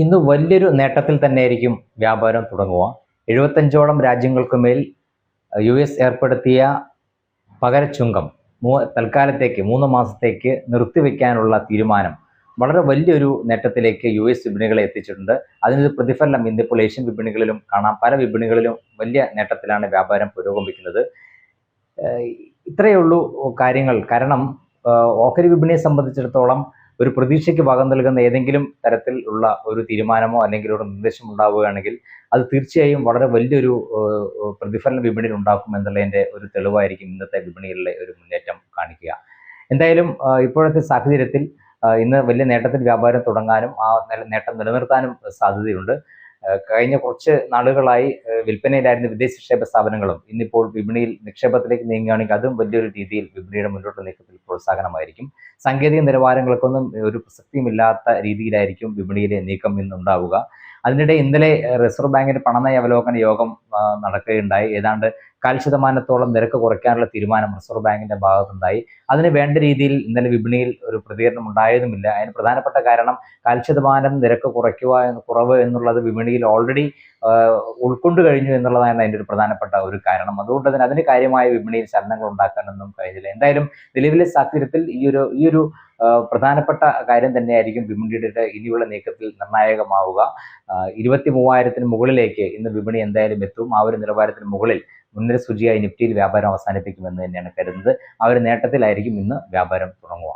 ഇന്ന് വലിയൊരു നേട്ടത്തിൽ തന്നെയായിരിക്കും വ്യാപാരം തുടങ്ങുക. 75ഓളം രാജ്യങ്ങൾക്ക് മേൽ US ഏർപ്പെടുത്തിയ പകരച്ചുങ്കം തൽക്കാലത്തേക്ക് 3 മാസത്തേക്ക് നിർത്തിവെക്കാനുള്ള തീരുമാനം വളരെ വലിയൊരു നേട്ടത്തിലേക്ക് US വിപണികളെ എത്തിച്ചിട്ടുണ്ട്. അതിനൊരു പ്രതിഫലനം ഇന്നിപ്പോൾ ഏഷ്യൻ വിപണികളിലും കാണാം. പല വിപണികളിലും വലിയ നേട്ടത്തിലാണ് വ്യാപാരം പുരോഗമിക്കുന്നത്. ഇത്രയേ ഉള്ളൂ കാര്യങ്ങൾ. കാരണം ഓഹരി വിപണിയെ സംബന്ധിച്ചിടത്തോളം ഒരു പ്രതീക്ഷയ്ക്ക് വക നൽകുന്ന ഏതെങ്കിലും തരത്തിൽ ഉള്ള ഒരു തീരുമാനമോ അല്ലെങ്കിൽ ഒരു നിർദ്ദേശം ഉണ്ടാവുകയാണെങ്കിൽ അത് തീർച്ചയായും വളരെ വലിയൊരു പ്രതിഫലനം വിപണിയിൽ ഉണ്ടാക്കും എന്നുള്ളതിൻ്റെ ഒരു തെളിവായിരിക്കും ഇന്നത്തെ വിപണികളിലെ ഒരു മുന്നേറ്റം കാണിക്കുക. എന്തായാലും ഇപ്പോഴത്തെ സാഹചര്യത്തിൽ ഇന്ന് വലിയ നേട്ടത്തിൽ വ്യാപാരം തുടങ്ങാനും ആ നേട്ടം നിലനിർത്താനും സാധ്യതയുണ്ട്. കഴിഞ്ഞ കുറച്ച് നാളുകളായി വിൽപ്പനയിലായിരുന്ന വിദേശ നിക്ഷേപ സ്ഥാപനങ്ങളും ഇന്നിപ്പോൾ വിപണിയിൽ നിക്ഷേപത്തിലേക്ക് നീങ്ങുകയാണെങ്കിൽ അതും വലിയൊരു രീതിയിൽ വിപണിയുടെ മുന്നോട്ട് നീക്കത്തിൽ പ്രോത്സാഹനമായിരിക്കും. സാങ്കേതിക നിലവാരങ്ങൾക്കൊന്നും ഒരു പ്രസക്തിയുമില്ലാത്ത രീതിയിലായിരിക്കും വിപണിയിലെ നീക്കം ഇന്നുണ്ടാവുക. അതിനിടെ ഇന്നലെ റിസർവ് ബാങ്കിന്റെ പണനയ അവലോകന യോഗം നടക്കുകയുണ്ടായി. ഏതാണ്ട് 0.25% നിരക്ക് കുറയ്ക്കാനുള്ള തീരുമാനം റിസർവ് ബാങ്കിന്റെ ഭാഗത്തുണ്ടായി. അതിന് വേണ്ട രീതിയിൽ ഇന്നലെ വിപണിയിൽ ഒരു പ്രതികരണം ഉണ്ടായതുമില്ല. അതിന് പ്രധാനപ്പെട്ട കാരണം 0.25% നിരക്ക് കുറവ് എന്നുള്ളത് വിപണിയിൽ ഓൾറെഡി ഉൾക്കൊണ്ടു കഴിഞ്ഞു എന്നുള്ളതാണ് അതിൻ്റെ ഒരു പ്രധാനപ്പെട്ട ഒരു കാരണം. അതുകൊണ്ട് തന്നെ അതിന് കാര്യമായ വിപണിയിൽ ചലനങ്ങൾ ഉണ്ടാക്കാനൊന്നും കഴിഞ്ഞില്ല. എന്തായാലും നിലവിലെ സാഹചര്യത്തിൽ ഈ ഒരു പ്രധാനപ്പെട്ട കാര്യം തന്നെയായിരിക്കും വിപണിയുടെ ഇനിയുള്ള നീക്കത്തിൽ നിർണായകമാവുക. 23,000-ന് മുകളിലേക്ക് ഇന്ന് വിപണി എന്തായാലും എത്തും. ആ ഒരു നിലവാരത്തിന് മുകളിൽ മുൻനിര സൂചിയായി നിഫ്റ്റിയിൽ വ്യാപാരം അവസാനിപ്പിക്കുമെന്ന് തന്നെയാണ് കരുതുന്നത്. ആ ഒരു നേട്ടത്തിലായിരിക്കും ഇന്ന് വ്യാപാരം തുടങ്ങുക.